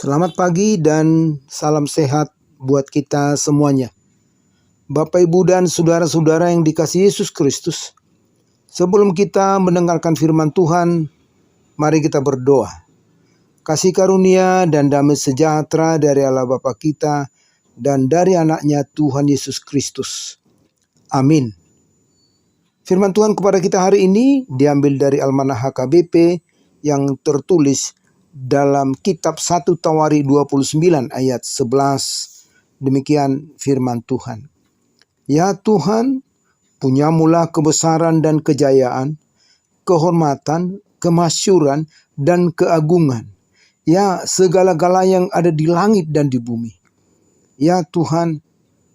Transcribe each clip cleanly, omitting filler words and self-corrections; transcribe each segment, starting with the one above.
Selamat pagi dan salam sehat buat kita semuanya. Bapak, Ibu, dan saudara-saudara yang dikasihi Yesus Kristus. Sebelum kita mendengarkan firman Tuhan, mari kita berdoa. Kasih karunia dan damai sejahtera dari Allah Bapa kita dan dari anaknya Tuhan Yesus Kristus. Amin. Firman Tuhan kepada kita hari ini diambil dari Almanah HKBP yang tertulis dalam kitab 1 Tawari 29 ayat 11. Demikian firman Tuhan. Ya Tuhan, punyamulah kebesaran dan kejayaan, kehormatan, kemasyuran, dan keagungan. Ya segala-gala yang ada di langit dan di bumi. Ya Tuhan,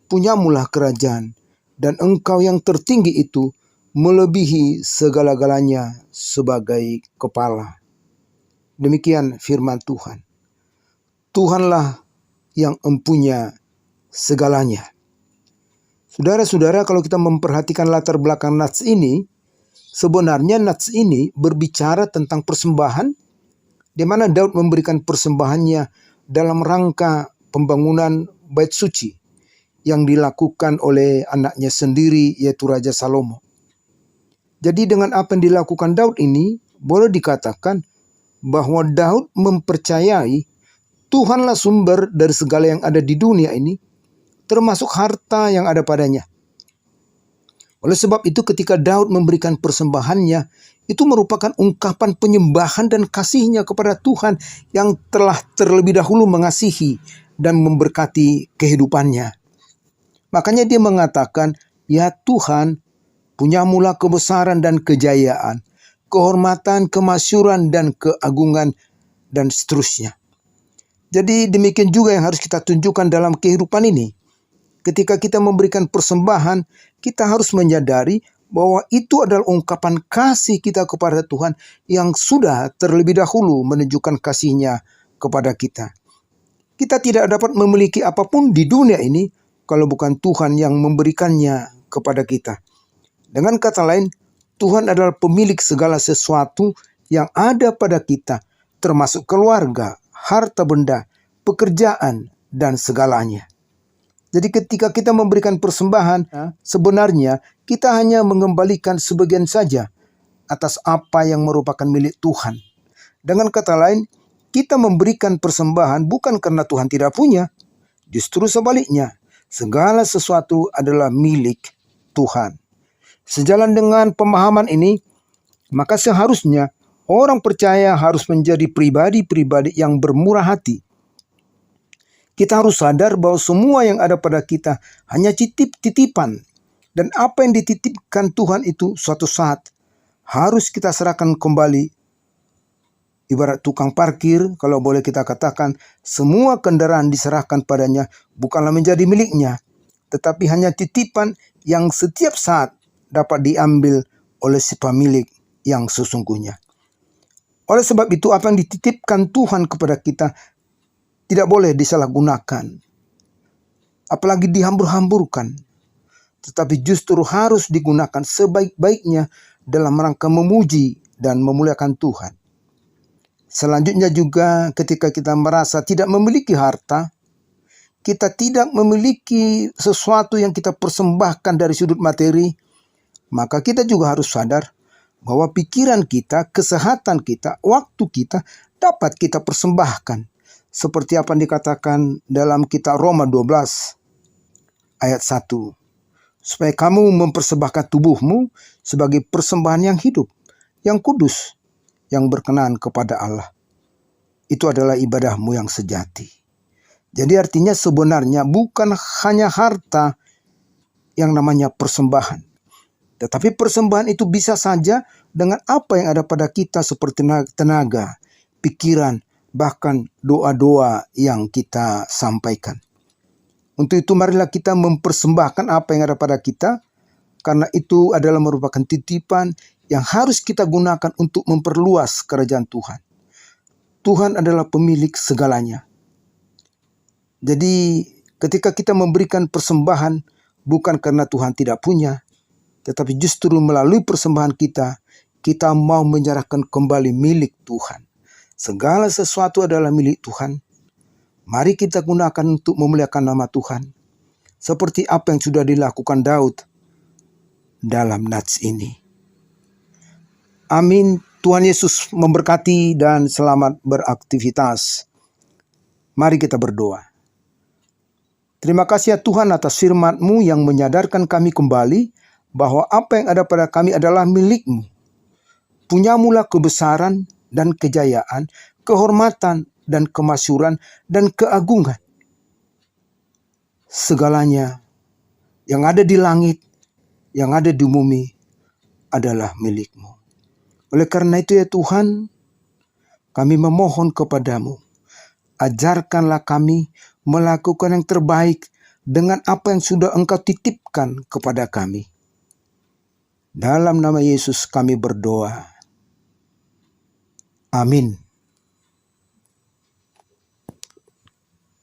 punyamulah kerajaan, dan Engkau yang tertinggi itu melebihi segala-galanya sebagai kepala. Demikian firman Tuhan. Tuhanlah yang empunya segalanya. Saudara-saudara, kalau kita memperhatikan latar belakang nats ini, sebenarnya nats ini berbicara tentang persembahan, di mana Daud memberikan persembahannya dalam rangka pembangunan bait suci yang dilakukan oleh anaknya sendiri, yaitu Raja Salomo. Jadi dengan apa yang dilakukan Daud ini, boleh dikatakan bahwa Daud mempercayai Tuhanlah sumber dari segala yang ada di dunia ini, termasuk harta yang ada padanya. Oleh sebab itu ketika Daud memberikan persembahannya, itu merupakan ungkapan penyembahan dan kasihnya kepada Tuhan yang telah terlebih dahulu mengasihi dan memberkati kehidupannya. Makanya dia mengatakan, ya Tuhan, punyamulah kebesaran dan kejayaan, kehormatan, kemasyuran, dan keagungan, dan seterusnya. Jadi demikian juga yang harus kita tunjukkan dalam kehidupan ini. Ketika kita memberikan persembahan, kita harus menyadari bahwa itu adalah ungkapan kasih kita kepada Tuhan yang sudah terlebih dahulu menunjukkan kasihnya kepada kita. Kita tidak dapat memiliki apapun di dunia ini kalau bukan Tuhan yang memberikannya kepada kita. Dengan kata lain, Tuhan adalah pemilik segala sesuatu yang ada pada kita, termasuk keluarga, harta benda, pekerjaan, dan segalanya. Jadi ketika kita memberikan persembahan, sebenarnya kita hanya mengembalikan sebagian saja atas apa yang merupakan milik Tuhan. Dengan kata lain, kita memberikan persembahan bukan karena Tuhan tidak punya, justru sebaliknya, segala sesuatu adalah milik Tuhan. Sejalan dengan pemahaman ini, maka seharusnya orang percaya harus menjadi pribadi-pribadi yang bermurah hati. Kita harus sadar bahwa semua yang ada pada kita hanya titipan, dan apa yang dititipkan Tuhan itu suatu saat harus kita serahkan kembali. Ibarat tukang parkir, kalau boleh kita katakan, semua kendaraan diserahkan padanya bukanlah menjadi miliknya, tetapi hanya titipan yang setiap saat dapat diambil oleh si pemilik yang sesungguhnya. Oleh sebab itu, apa yang dititipkan Tuhan kepada kita tidak boleh disalahgunakan, apalagi dihambur-hamburkan, tetapi justru harus digunakan sebaik-baiknya dalam rangka memuji dan memuliakan Tuhan. Selanjutnya juga ketika kita merasa tidak memiliki harta, kita tidak memiliki sesuatu yang kita persembahkan dari sudut materi, maka kita juga harus sadar bahwa pikiran kita, kesehatan kita, waktu kita dapat kita persembahkan. Seperti apa yang dikatakan dalam kitab Roma 12 ayat 1. Supaya kamu mempersembahkan tubuhmu sebagai persembahan yang hidup, yang kudus, yang berkenan kepada Allah. Itu adalah ibadahmu yang sejati. Jadi artinya sebenarnya bukan hanya harta yang namanya persembahan. Tetapi persembahan itu bisa saja dengan apa yang ada pada kita seperti tenaga, pikiran, bahkan doa-doa yang kita sampaikan. Untuk itu marilah kita mempersembahkan apa yang ada pada kita, karena itu adalah merupakan titipan yang harus kita gunakan untuk memperluas kerajaan Tuhan. Tuhan adalah pemilik segalanya. Jadi ketika kita memberikan persembahan bukan karena Tuhan tidak punya, tetapi justru melalui persembahan kita mau menyerahkan kembali milik Tuhan. Segala sesuatu adalah milik Tuhan. Mari kita gunakan untuk memuliakan nama Tuhan, seperti apa yang sudah dilakukan Daud dalam nats ini. Amin. Tuhan Yesus memberkati dan selamat beraktivitas. Mari kita berdoa. Terima kasih ya Tuhan atas firman-Mu yang menyadarkan kami kembali bahwa apa yang ada pada kami adalah milik-Mu. Punyamulah kebesaran dan kejayaan, kehormatan dan kemasyhuran dan keagungan. Segalanya yang ada di langit, yang ada di bumi adalah milik-Mu. Oleh karena itu ya Tuhan, kami memohon kepadamu, ajarkanlah kami melakukan yang terbaik dengan apa yang sudah Engkau titipkan kepada kami. Dalam nama Yesus kami berdoa. Amin.